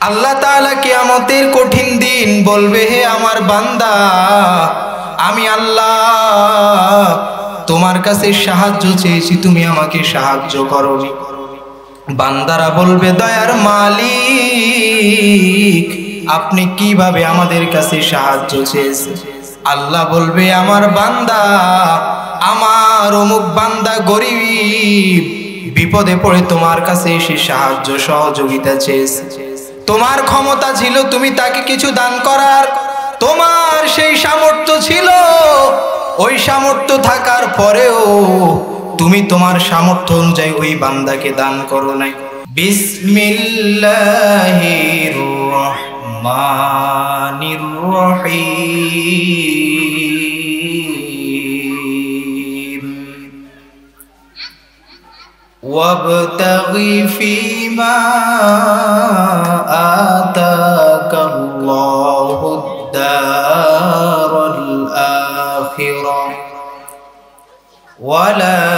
আল্লাহ তাআলা কিয়ামতের কঠিন দিন বলবে, হে আমার বান্দা, আমি আল্লাহ তোমার কাছে সাহায্য চেয়েছি, তুমি আমাকে সাহায্য করোনি। বান্দারা বলবে, দয়ার মালিক, আপনি কিভাবে আমাদের কাছে সাহায্য চেয়েছেন? আল্লাহ বলবে, আমার বান্দা, আমার অমুক বান্দা গরীব বিপদে পড়ে তোমার কাছে এসে সাহায্য সহযোগিতা চেয়েছে। তোমার ক্ষমতা ছিল তুমি তাকে কিছু দান করার, তোমার সেই সামর্থ্য ছিল, ওই সামর্থ্য থাকার পরেও তুমি তোমার সামর্থ্য অনুযায়ী ওই বান্দাকে দান করো নাই। বিসমিল্লাহির রহমানির রহিম। ওয়াবতাগি ফীমা আতাকাল্লাহুদ দারাল আখিরাহ ولا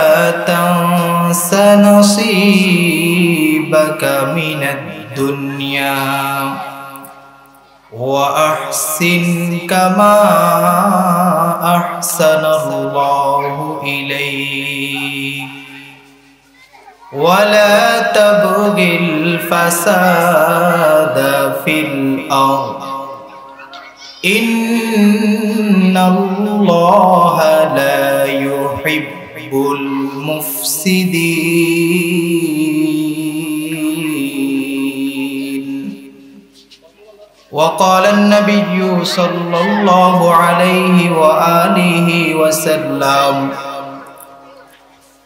تنس نصيبك من الدنيا وأحسن كما أحسن الله إليك ولا تبغ الفساد في الأرض إن الله لا يحب المفسدين. وقال النبي صلى الله عليه وآله وسلم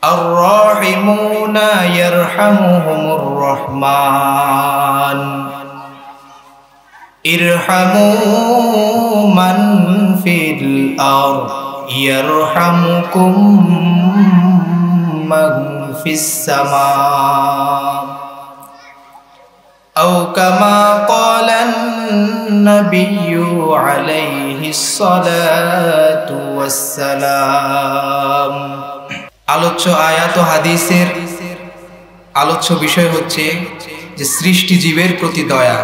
الراحمون يرحمهم الرحمن ارحموا من في الأرض يرحمكم من في السماء أو كما قال النبي عليه الصلاة والسلام. আলোচ্য আয়াত ও হাদিসের আলোচ্য বিষয় হচ্ছে যে সৃষ্টি জীবের প্রতি দয়া।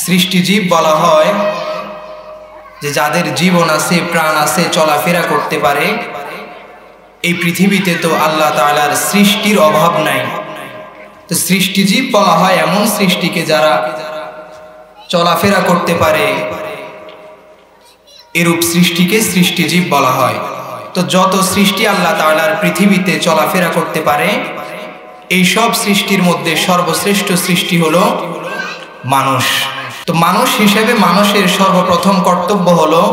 সৃষ্টিজীব বলা হয় যে যাদের জীবন আছে, প্রাণ আছে, চলাফেরা করতে পারে। এই পৃথিবীতে তো আল্লাহ তাআলার সৃষ্টির অভাব নাই, তো সৃষ্টিজীব বলা হয় এমন সৃষ্টিকে যারা চলাফেরা করতে পারে, এরূপ সৃষ্টিকে সৃষ্টিজীব বলা হয়। তো যত সৃষ্টি আল্লাহ তাআলার পৃথিবীতে চলাফেরা করতে পারে, এই সব সৃষ্টির মধ্যে সর্বশ্রেষ্ঠ সৃষ্টি হলো মানুষ। তো মানুষ হিসেবে মানুষের সর্বপ্রথম কর্তব্য হলো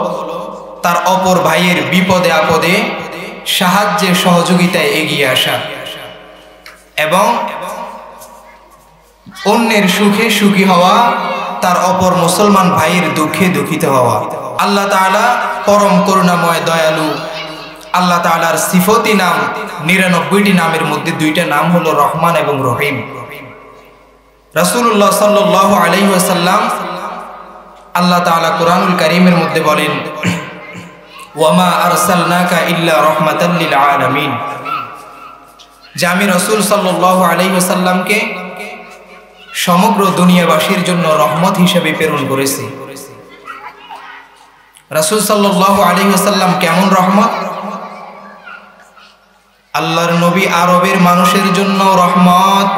তার অপর ভাইয়ের বিপদে আপদে সাহায্যে সহযোগিতায় এগিয়ে আসা এবং অন্যের সুখে সুখী হওয়া, তার অপর মুসলমান ভাইয়ের দুঃখে দুঃখিত হওয়া। আল্লাহ তাআলা পরম করুণাময় দয়ালু। আল্লাহ তাআলার সিফতি নাম ৯৯টি নামের মধ্যে ২টা নাম হলো রহমান এবং রহিম। রাসূলুল্লাহ সাল্লাল্লাহু আলাইহি ওয়াসাল্লাম আল্লাহ তাআলা কুরআনুল কারীমের মধ্যে বলেন, ওয়ামা আরসালনাকা ইল্লা রাহমাতাল লিল আলামিন, যে আমি রাসূল সাল্লাল্লাহু আলাইহি ওয়াসাল্লামকে সমগ্র দুনিয়াবাসীর জন্য রহমত হিসেবে প্রেরণ করেছি। রাসূল সাল্লাল্লাহু আলাইহি ওয়াসাল্লাম কেমন রহমত? আল্লাহর নবী আরবের মানুষের জন্য রহমত,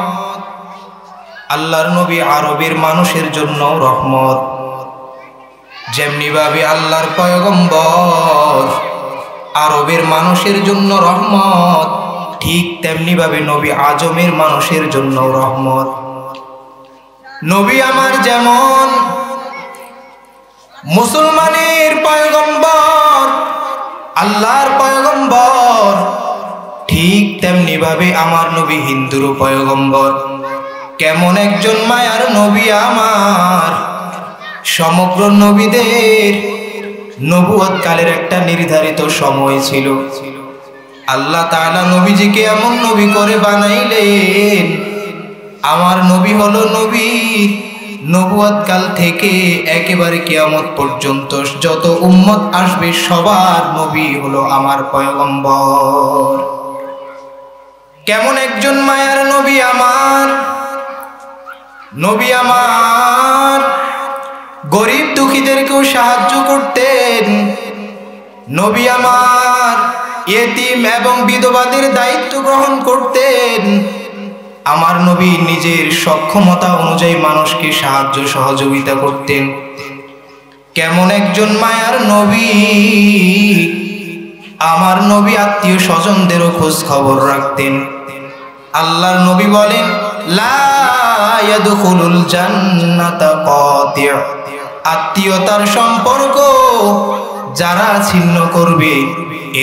আল্লাহর নবী আরবের মানুষের জন্য রহমত। যেমনি ভাবে আল্লাহর পয়গম্বর আরবের মানুষের জন্য রহমত, ঠিক তেমনি ভাবে নবী আজমের মানুষের জন্য রহমত। নবী আমার যেমন মুসলমানের পয়গম্বর, আল্লাহর পয়গম্বর, ঠিক তেমনি ভাবে আমার নবী হিন্দুর পয়গম্বর। কেমন একজন মায়ার নবী আমার! সমগ্র নবীদের নবুয়ত কালের একটা নির্ধারিত সময় ছিল। আল্লাহ তাআলা নবীজিকে এমন নবী করে বানাইলেন, আমার নবী হলো নবী নবুয়ত কাল থেকে একেবারে কিয়ামত পর্যন্ত যত উম্মত আসবে সবার নবী হলো আমার পয়গম্বর। কেমন একজন মায়ার নবী আমার! নবী আমার গরিব দুঃখীদেরকেও সাহায্য করতেন। নবী আমার ইয়েতিম এবং বিধবাদের দায়িত্ব গ্রহণ করতেন। আমার নবী নিজের সক্ষমতা অনুযায়ী মানুষকে সাহায্য সহযোগিতা করতেন। কেমন একজন মায়ার নবী! আমার নবী আত্মীয় স্বজনদেরও খোঁজ খবর রাখতেন। আল্লাহর নবী বলেন, লা ইয়াদখুলুল জান্নাতা কাতি', আত্মীয়তার সম্পর্ক যারা ছিন্ন করবে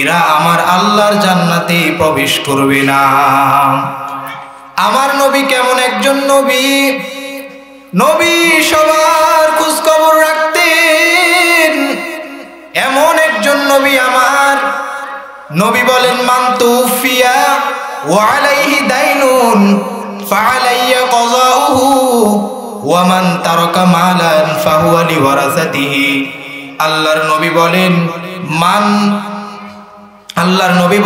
এরা আমার আল্লাহর জান্নাতে প্রবেশ করবে না। আমার নবী কেমন একজন নবী! নবী সবার খোঁজ খবর রাখতেন। এমন একজন নবী আমার নবী বলেন, মান তুফিয়া ওয়া আলাইহি দাইনুন ফাআলাইয়া কাযাউহু ওয়া মান তারাকা মালান ফাহুয়া লিওয়ারাসাতিহি। আল্লাহর নবী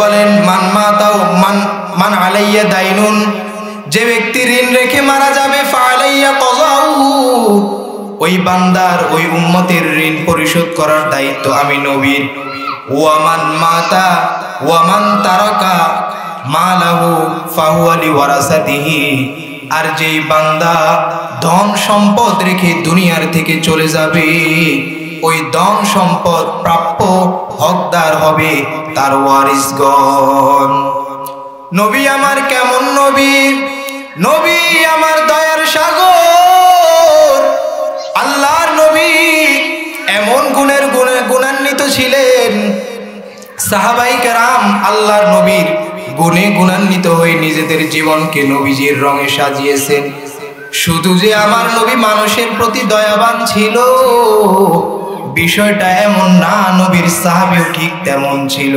বলেন মান মাতাও মান আলাইয়া দাইনুন, যে ব্যক্তি ঋণ রেখে মারা যাবে, ফাআলাইয়া কাযাউহু, ওই বান্দার ওই উম্মতের ঋণ পরিশোধ করার দায়িত্ব আমি নবীর। ওয়া মান তারাকা মালাহু ফাহুয়া লিওয়ারাসাতিহি, আর যেই বান্দা ধন সম্পদ রেখে দুনিয়ার থেকে চলে যাবে ওই ধন সম্পদ প্রাপ্য হকদার হবে তার ওয়ারিসগণ। নবী আমার কেমন নবী! নবী আমার দয়ার সাগর। আল্লাহর নবী এমন গুণান্বিত ছিলেন, সাহাবায়ে কেরাম আল্লাহর নবীর গুণে গুণান্বিত হয়ে নিজেদের জীবনকে নবীজির রঙে সাজিয়েছেন। শুধু যে আমার নবী মানুষের প্রতি দয়াবান ছিল বিষয়টা এমন না, নবীর সাহাবীও ঠিক তেমন ছিল।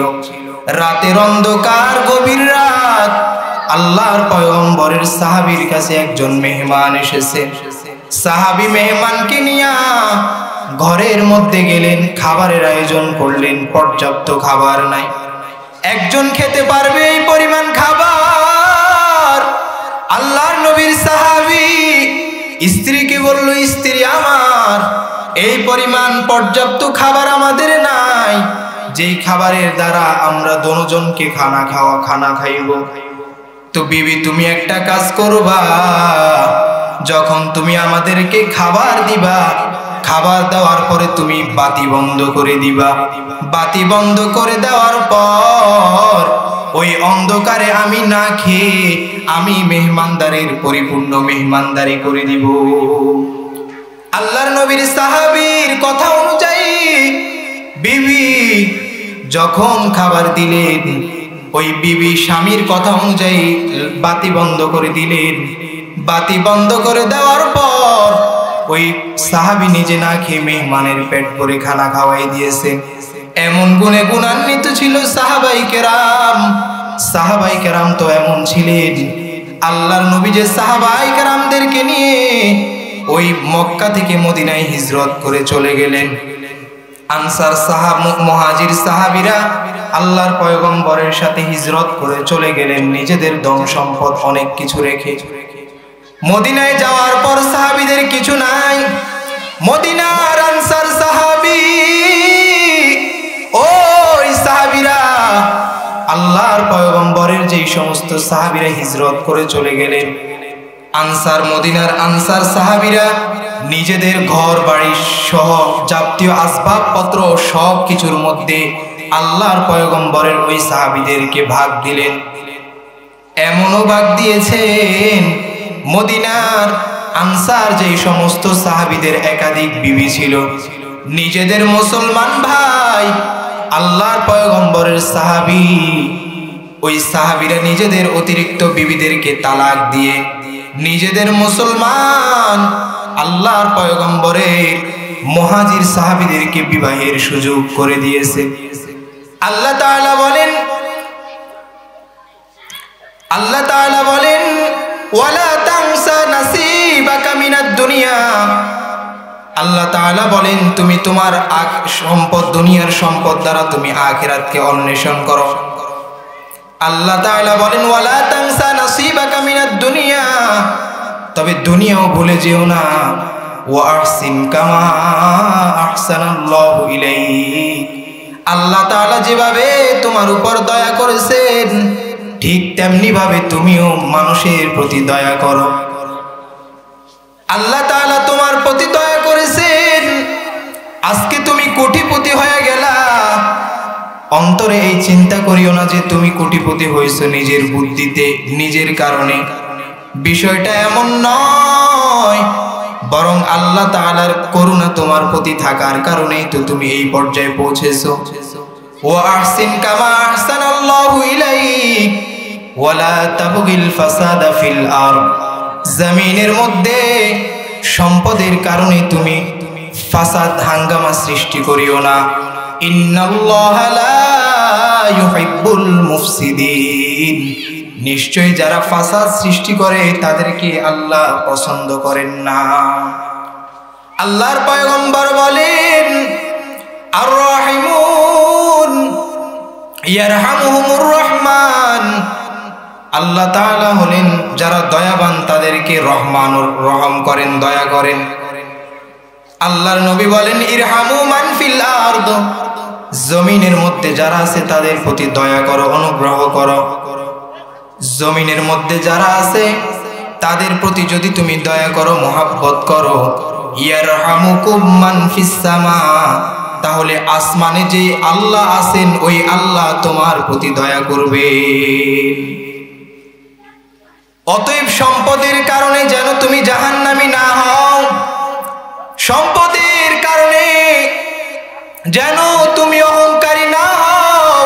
রাতের অন্ধকার, গভীর রাত, আল্লাহর পয়গম্বরের সাহাবীর কাছে একজন মেহমান এসেছে। সাহাবী মেহমানকে নিয়ে ঘরের মধ্যে গেলেন, খাবারের আয়োজন করলেন। পর্যাপ্ত খাবার নাই, একজন খেতে পারবে এই পরিমাণ খাবার। আল্লাহর নবীর সাহাবী স্ত্রীকে বলল, স্ত্রী আমার, এই পরিমাণ পর্যাপ্ত খাবার আমাদের নাই, যেই খাবারের দ্বারা আমরা দুজনকে খানা খাইব। তো বিবি, তুমি একটা কাজ করবা, যখন তুমি আমাদেরকে খাবার দিবা, খাবার দেওয়ার পরে তুমি বাতি বন্ধ করে দিবা। বাতি বন্ধ করে দেওয়ার পর ওই অন্ধকারে আমি না খেয়ে আমি মেহমানদারির পরিপূর্ণ মেহমানদারি করে দিব। আল্লাহর নবীর সাহাবীর কথা অনুযায়ী বিবি যখন খাবার দিলেন, ওই বিবি স্বামীর কথা অনুযায়ী বাতি বন্ধ করে দিলেন। বাতি বন্ধ করে দেওয়ার পর ওই সাহাবী নিজে না খেয়ে মেহমানের পেট ভরে খানা খাওয়াই দিয়েছেন। এমন গুণে গুণান্বিত ছিল সাহাবায়ে কেরাম। সাহাবায়ে কেরাম তো এমন ছিলেন, আল্লাহর নবী যে সাহাবায়ে কেরামদেরকে নিয়ে ওই মক্কা থেকে মদিনায় হিজরত করে চলে গেলেন। আনসার মুহাজির সাহাবীরা আল্লাহর পয়গম্বরের সাথে হিজরত করে চলে গেলেন নিজেদের ধন সম্পদ অনেক কিছু রেখে। মদিনায় যাওয়ার পর সাহাবীদের কিছু নাই। মদিনার আনসার সাহাবী, ওই সাহাবীরা আল্লাহর পয়গম্বরের যেই সমস্ত সাহাবীরা হিজরত করে চলে গেলেন, আনসার মদিনার আনসার সাহাবীরা নিজেদের ঘর বাড়ি সহ যাবতীয় আসবাবপত্র সব কিছুর মধ্যে আল্লাহর পয়গম্বরের ওই সাহাবীদেরকে ভাগ দিলেন। এমনও ভাগ দিয়েছেন, মদিনার আনসার যেই সমস্ত সাহাবীদের একাধিক বিবি ছিল, নিজেদের মুসলমান ভাই আল্লাহর পয়গম্বরের সাহাবী, ওই সাহাবীরা নিজেদের অতিরিক্ত বিবিদেরকে তালাক দিয়ে নিজেদের মুসলমান আল্লাহর পয়গম্বরের মুহাজির সাহাবীদেরকে বিবাহের সুযোগ করে দিয়েছে। আল্লাহ তাআলা বলেন ওয়ালা তানসা নাসিবাকা মিনাদ দুনিয়া। আল্লাহ তাআলা বলেন তুমি তোমার সম্পদ, দুনিয়ার সম্পদ দ্বারা তুমি আখিরাতকে অন্বেষণ করো। আল্লাহ তাআলা বলেন ওয়ালা তানসা নাসিবাকা মিনাদ দুনিয়া, তবে দুনিয়াও ভুলে যেও না। ওয়া আহসিন কামা আহসানাল্লাহু ইলাইক, আল্লাহ তাআলা যেভাবে তোমার উপর দয়া করেছেন ঠিক তেমনি ভাবে তুমিও মানুষের প্রতি দয়া করো। আল্লাহ তাআলা তোমার প্রতি দয়া করেছেন, আজকে তুমি কোটিপতি হয়ে গেলা। অন্তরে এই চিন্তা করিও না যে তুমি কোটিপতি হয়েছো নিজের বুদ্ধিতে, নিজের কারণে। বিষয়টা এমন নয়, বরং আল্লাহ তাআলার করুণা তোমার প্রতি থাকার কারণেই তো তুমি এই পর্যায়ে পৌঁছেছো। ওয়া আহসিন কামা আহসানাল্লাহু ইলাইক ওয়ালা তাবগিল ফাসাদা ফিল আরদ, জমিনের মধ্যে সম্পদের কারণে তুমি ফাসাদ হাঙ্গামা সৃষ্টি করিও না। ইন্নাল্লাহা লা ইউহিব্বুল মুফসিদিন, নিশ্চয়ই যারা ফাসাদ সৃষ্টি করে তাদেরকে আল্লাহ পছন্দ করেন না। আল্লাহর পয়গম্বর বলেন, আর রাহিমুন ইয়ারহামুহুমুর রহমান, আল্লাহ তাআলা হলেন যারা দয়াবান তাদেরকে রহমানুর রহম করেন, দয়া করেন। আল্লাহর নবী বলেন, ইরহামু মান ফিল আরদ, জমিনের মধ্যে যারা আছে তাদের প্রতি দয়া করো, অনুগ্রহ করো। জমিনের মধ্যে যারা আছে তাদের প্রতি যদি তুমি দয়া করো, মোহাব্বত করো, ইয়ারহামুকুম মান ফিস সামা, তাহলে আসমানে যে আল্লাহ আছেন ওই আল্লাহ তোমার প্রতি দয়া করবে। অতএব সম্পদের কারণে যেন তুমি জাহান্নামী না হও, সম্পদের কারণে যেন তুমি অহংকারী না হও,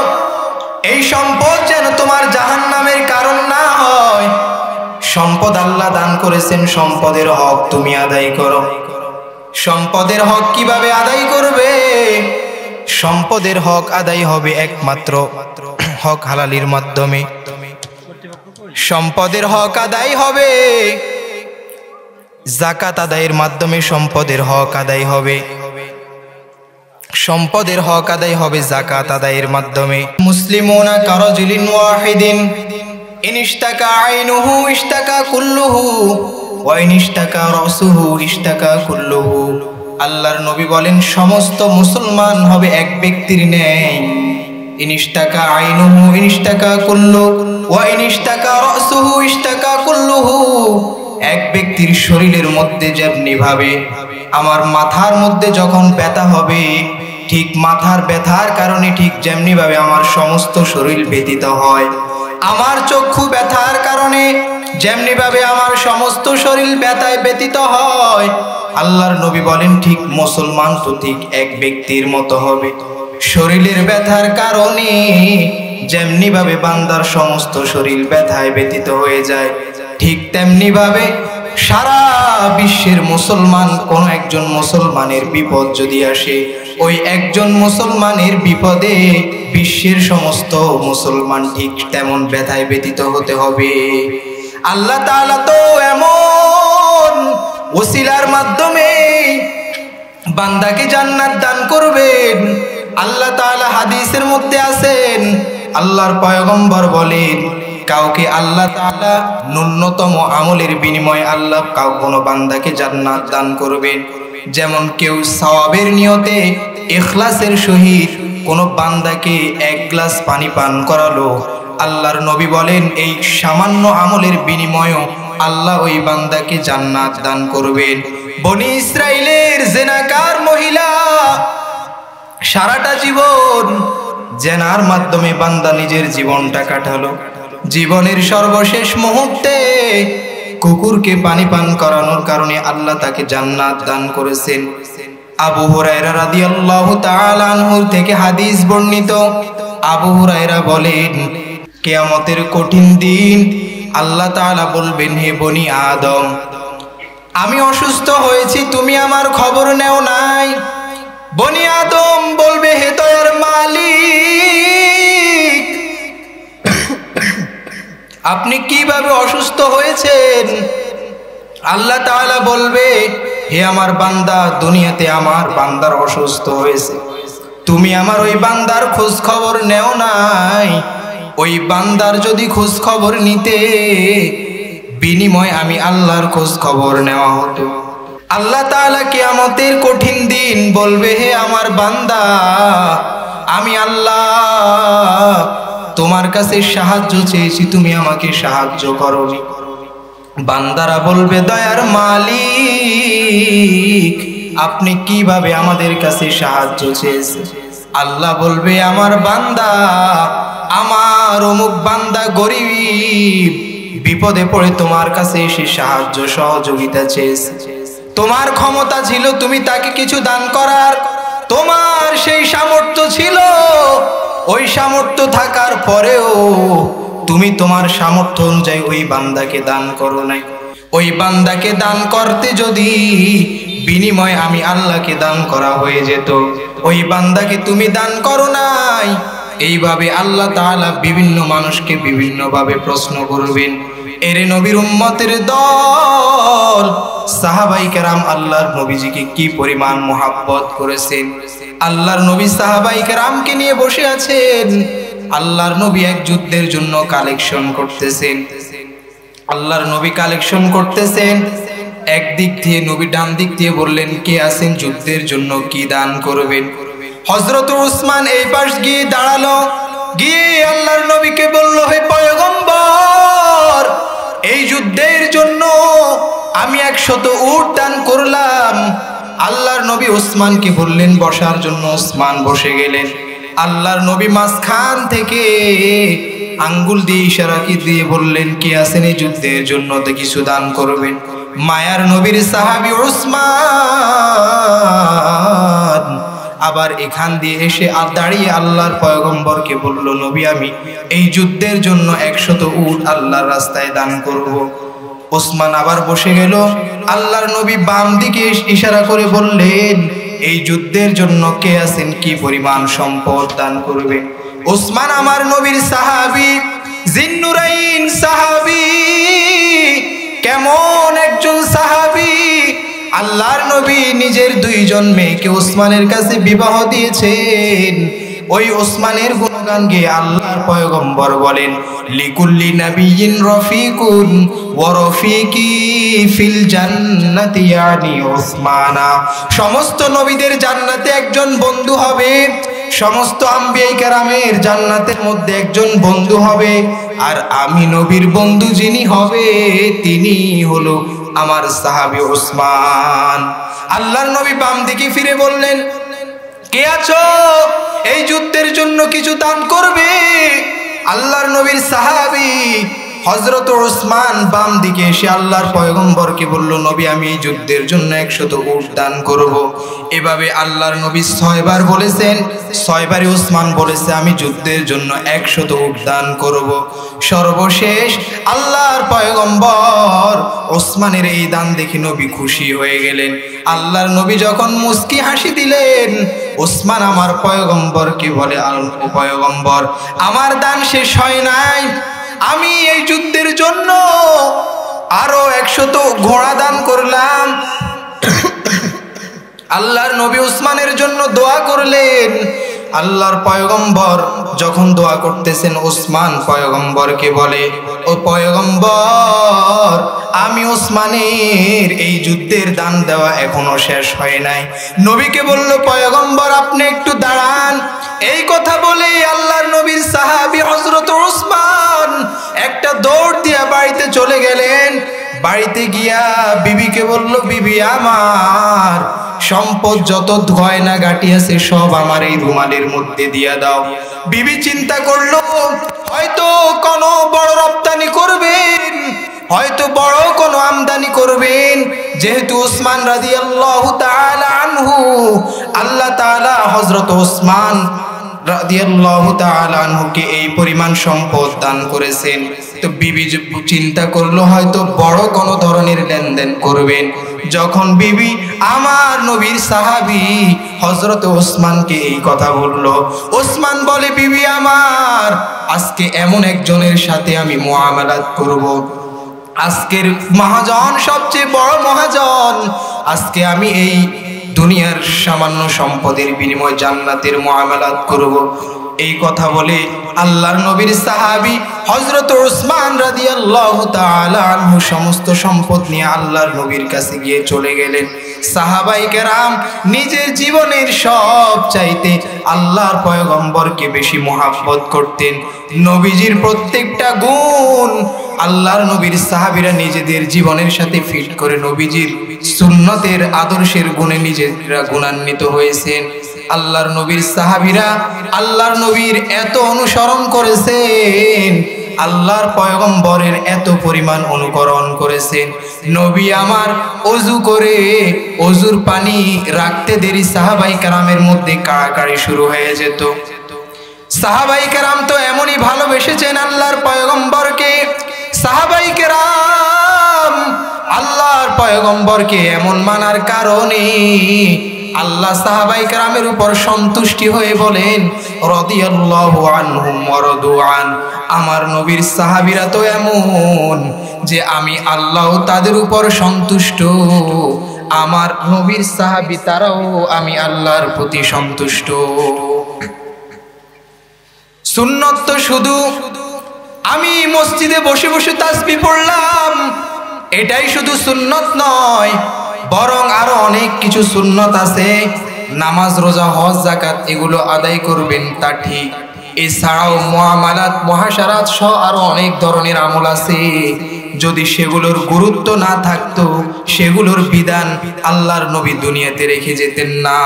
এই সম্পদ যেন তোমার জাহান্নামের কারণ না হয়। সম্পদ আল্লাহ দান করেছেন, সম্পদের হক তুমি আদায় করো। সম্পদের হক কিভাবে আদায় করবে? সম্পদের হক আদায় হবে একমাত্র হক হালালির মাধ্যমে। সম্পদের হক আদায় হবে যাকাত আদায়ের মাধ্যমে, সম্পদের হক আদায় হবে, সম্পদের হক আদায় হবে যাকাত আদায়ের মাধ্যমে। মুসলিমুনা কারাজুলিন ওয়াহিদিন ইনইশতাকা আইনুহু ইশতাকা কুল্লুহু ওয়া ইনইশতাকা রাসুহু ইশতাকা কুল্লুহু। আল্লাহর নবী বলেন, সমস্ত মুসলমান হবে এক ব্যক্তির ন্যায়। ইনইশতাকা আইনুহু ইনইশতাকা কুল্লু ওয়া ইনইশতাকা রাসুহু ইশতাকা কুল্লুহু। এক ব্যক্তির শরীরের মধ্যে যেমনি ভাবে আমার মাথার মধ্যে যখন ব্যথা হবে, ঠিক মাথার ব্যথার কারণে ঠিক যেমনি ভাবে আমার সমস্ত শরীর ব্যথিত হয়। আমার চক্ষু ব্যথার কারণে যেমনি ভাবে আমার সমস্ত শরীর ব্যথায় ব্যথিত হয়। আল্লাহর নবী বলেন, ঠিক মুসলমান তো ঠিক এক ব্যক্তির মতো হবে। শরীরের ব্যথার কারণে যেমনি ভাবে বান্দার সমস্ত শরীর ব্যথায় ব্যথিত হয়ে যায়, ঠিক তেমনি ভাবে সারা বিশ্বের মুসলমান, কোন একজন মুসলমানের বিপদ যদি আসে, ওই একজন মুসলমানের বিপদে বিশ্বের সমস্ত মুসলমান ঠিক তেমন ব্যথায় ব্যথিত হতে হবে। আল্লাহ তাআলা তো এমন ওসিলার মাধ্যমে বান্দাকে জান্নাত দান করবেন। আল্লাহ তাআলা হাদিসের মধ্যে আছেন, আল্লাহর পয়গম্বর বলেন, কাউকে আল্লাহ তাআলা ন্যূনতম আমলের বিনিময়ে আল্লাহ কোনো বান্দাকে জান্নাত দান করবেন। যেমন কেউ সওয়াবের নিয়তে ইখলাসের সহিত কোনো বান্দাকে এক গ্লাস পানি পান করালো, আল্লাহর নবী বলেন এই সামান্য আমলের বিনিময়েও আল্লাহ ওই বান্দাকে জান্নাত দান করবেন। বনি ইসরাইলের জেনাকার মহিলা সারাটা জীবন জেনার মাধ্যমে বান্দা নিজের জীবনটা কাটালো। জীবনের সর্বশেষ মুহূর্তে কুকুরকে পানি পান করানোর কারণে আল্লাহ তাকে জান্নাত দান করেছেন। আবু হুরায়রা রাদিয়াল্লাহু তাআলা আনহু থেকে হাদিস বর্ণিত, আবু হুরায়রা বলেন, কিয়ামতের কঠিন দিন আল্লাহ তাআলা বলবেন, হে বনি আদম, আমি অসুস্থ হয়েছি, তুমি আমার খবর নেও নাই। বনি আদম বলবে, হে দয়ার মালিক, আপনি কিভাবে অসুস্থ হয়েছেন? আল্লাহ তাআলা বলবে, হে আমার বান্দা, দুনিয়াতে আমার বান্দার অসুস্থ হয়েছে, তুমি আমার ওই বান্দার খোঁজ খবর নেও নাই। ওই বান্দার যদি খোঁজ খবর নিতে, বিনিময় আমি আল্লাহর খোঁজ খবর নেওয়া হতো। আল্লাহ তাআলা কিয়ামতের কঠিন দিন বলবে, হে আমার বান্দা, আমি আল্লাহ তোমার কাছে সাহায্য চেয়েছি, তুমি আমাকে সাহায্য করোনি। বান্দারা বলবে, দয়ার মালিক, আপনি কিভাবে আমাদের কাছে সাহায্য চেয়েছেন? আল্লাহ বলবে, আমার বান্দা, আমার অমুক বান্দা গরীব বিপদে পড়ে তোমার কাছে এসে সাহায্য সহযোগিতা চেয়েছে। তোমার ক্ষমতা ছিল তুমি তাকে কিছু দান করার, তোমার সেই সামর্থ্য ছিল, ওই সামর্থ্য থাকার পরেও তুমি তোমার সামর্থ্য অনুযায়ী ওই বান্দাকে দান করো নাই। ওই বান্দাকে দান করতে যদি বিনিময় আমি আল্লাহকে দান করা হয়ে যেত, ওই বান্দাকে তুমি দান করো নাই। এইভাবে আল্লাহ তাআলা বিভিন্ন মানুষকে বিভিন্নভাবে প্রশ্ন করবেন। এরে নবীর উম্মতের দল, সাহাবায়ে কেরাম আল্লাহর নবীজিকে কি পরিমাণ মুহাব্বত করেছেন। আল্লাহর নবী সাহাবায়ে কেরামকে নিয়ে বসে আছেন। আল্লাহর নবী এক যুদ্ধের জন্য কালেকশন করতেছেন। আল্লাহর নবী কালেকশন করতেছেন। একদিক দিয়ে নবী ডান দিক দিয়ে বললেন, কে আছেন যুদ্ধের জন্য কি দান করবেন? হযরত উসমান এই পাশ গিয়ে দাঁড়ালো, গিয়ে আল্লাহর নবীকে বলল, হে পয়গম্বর, এই যুদ্ধের জন্য আমি 100 উট দান করলাম। আল্লাহর নবী উসমানকে বললেন বসার জন্য, উসমান বসে গেলেন। আল্লাহর নবী মাঝখান থেকে আঙ্গুল দিয়ে ইশারা দিয়ে বললেন, কে আছেন এই যুদ্ধের জন্য কিছু দান করবেন? মায়ার নবীর সাহাবী উসমান আবার এখান দিয়ে এসে দাঁড়িয়ে আল্লাহর পয়গম্বরকে বলল, নবী, আমি এই যুদ্ধের জন্য 100 উট আল্লাহর রাস্তায় দান করব। ওসমান আবার বসে গেল। আল্লাহর নবী বাম দিকে ইশারা করে বললেন, এই যুদ্ধের জন্য কে আছেন কি পরিমাণ সম্পদ দান করবে? ওসমান আমার নবীর সাহাবী, জিন্নুরাইন সাহাবী, কেমন একজন সাহাবী! আল্লাহর নবী নিজের 2জন মেয়েকে ওসমানের কাছে বিবাহ দিয়েছেন। ওই ওসমানের গুণগান গেয়ে আল্লাহর পয়গম্বর বলেন, লিকুল্লি নাবিয়িন রফিকুন ওয়া রফিকি ফিল জান্নাতি ইয়ানি ওসমানা। সমস্ত নবীদের জান্নাতে একজন বন্ধু হবে, সমস্ত আম্বিয়া কেরামের জান্নাতের মধ্যে একজন বন্ধু হবে, আর আমি নবীর বন্ধু যিনি হবে তিনি হলো আমার সাহাবী ওসমান। আল্লাহর নবী বাম দিকে ফিরে বললেন, কে আছো এই যুদ্ধের জন্য কিছু দান করবে? আল্লাহর নবীর সাহাবী হযরত ওসমান বাম দিকে এসে আল্লাহর পয়গম্বরকে বলল, নবী, আমি এই যুদ্ধের জন্য 100 উট দান করব। এভাবে আল্লাহর নবী 6 বার বলেছেন। 6 বারই ওসমান বলেছে, আমি যুদ্ধের জন্য 100 উট দান করব। সর্বশেষ আল্লাহর পয়গম্বর ওসমানের এই দান দেখে নবী খুশি হয়ে গেলেন। আল্লাহর নবী যখন মুস্কি হাসি দিলেন, ওসমান আমার পয়গম্বরকে বলে, পয়গম্বর, আমার দান শেষ হয় নাই, আমি এই যুদ্ধের জন্য আরো 100 ঘোড়া দান করলাম। আল্লাহর নবী উসমানের জন্য দোয়া করলেন। আল্লাহর পয়গম্বর যখন দোয়া করতেছেন, উসমান পয়গম্বরকে বলে, ও পয়গম্বর, আমি উসমানের এই যুদ্ধের দান দেওয়া এখনো শেষ হয় নাই। নবীকে বলল, পয়গম্বর, আপনি একটু দাঁড়ান। এই কথা বলে আল্লাহর নবীর সাহাবী হযরত উসমান একটা দৌড় দিয়ে বাড়িতে চলে গেলেন। বাড়িতে গিয়া বিবিকে বলল, বিবি, আমার সম্পদ যত গয়না গাটি আছে সব আমার এই রুমালের মধ্যে দিয়া দাও। বিবি চিন্তা করলো, হয়তো কোনো বড় রপ্তানি করবেন, হয়তো বড় কোনো আমদানি করবেন। যেহেতু উসমান রাদিয়াল্লাহু তাআলা আনহু, আল্লাহ তাআলা হযরত উসমান রাদিয়াল্লাহু তাআলা আনহুকে এই পরিমাণ সম্পদ দান করেছেন, তো বিবি চিন্তা করলো হয়তো বড় কোনো ধরনের লেনদেন করবেন। যখন বিবি আমার নবীর সাহাবী হযরত ওসমানকে এই কথা বলল, ওসমান বলে, বিবি আমার, আজকে এমন একজনের সাথে আমি মুআমালাত করব, আজকের মহাজন, সবচেয়ে বড় মহাজন, আজকে আমি এই দুনিয়ার সামান্য সম্পদের বিনিময়ে জান্নাতের মুআমালাত করব। এই কথা বলে আল্লাহর নবীর সাহাবী হযরত উসমান রাদিয়াল্লাহু তাআলা আনহু সমস্ত সম্পদ নিয়ে আল্লাহর নবীর কাছে গিয়ে চলে গেলেন। সাহাবায়ে কেরাম নিজের জীবনের সব চাইতে আল্লাহর পয়গম্বরকে বেশি মহব্বত করতেন। নবীজির প্রত্যেকটা গুণ আল্লাহর নবীর সাহাবীরা নিজেদের জীবনের সাথে ফিট করে নবীজির সুন্নতের আদর্শের গুণে নিজেরা গুণান্বিত হয়েছেন। আল্লাহর নবীর সাহাবীরা আল্লাহর নবীর এত অনুসরণ করেছেন, আল্লাহর পয়গম্বরের এত পরিমাণ অনুকরণ করেছেন। নবী আমার ওযু করে ওযুর পানি রাখতে দেরি সাহাবায়ে কেরামের মধ্যে কাড়াকাড়ি শুরু হয়ে যেত। সাহাবায়ে কেরাম তো এমনই ভালোবেসেছেন আল্লাহর পয়গম্বরকে। সাহাবায়ে কেরাম আল্লাহর পয়গম্বরকে এমন মানার কারণে আল্লাহ সাহাবায়ে কেরামের উপর সন্তুষ্টি হয়ে বলেন রাদিয়াল্লাহু আনহুম ওয়া রাদু আন। আমার নবীর সাহাবীরা তো এমন যে আমি আল্লাহ তাদের উপর সন্তুষ্ট, আমার নবীর সাহাবী তারাও আমি আল্লাহর প্রতি সন্তুষ্ট। সুন্নত তো শুধু আমি মসজিদে বসে বসে তাসবিহ পড়লাম এটাই শুধু সুন্নত নয়, বরং আরো অনেক কিছু সুন্নত আছে। নামাজ, রোজা, হজ, যাকাত এগুলো আদায় করবেন তা ঠিক, এছাড়াও মুআমালাত, মুহাশারাত সহ আরো অনেক ধরনের আমল আছে। যদি সেগুলোর গুরুত্ব না থাকতো, সেগুলোর বিধান আল্লাহর নবী দুনিয়াতে রেখে যেতেন না।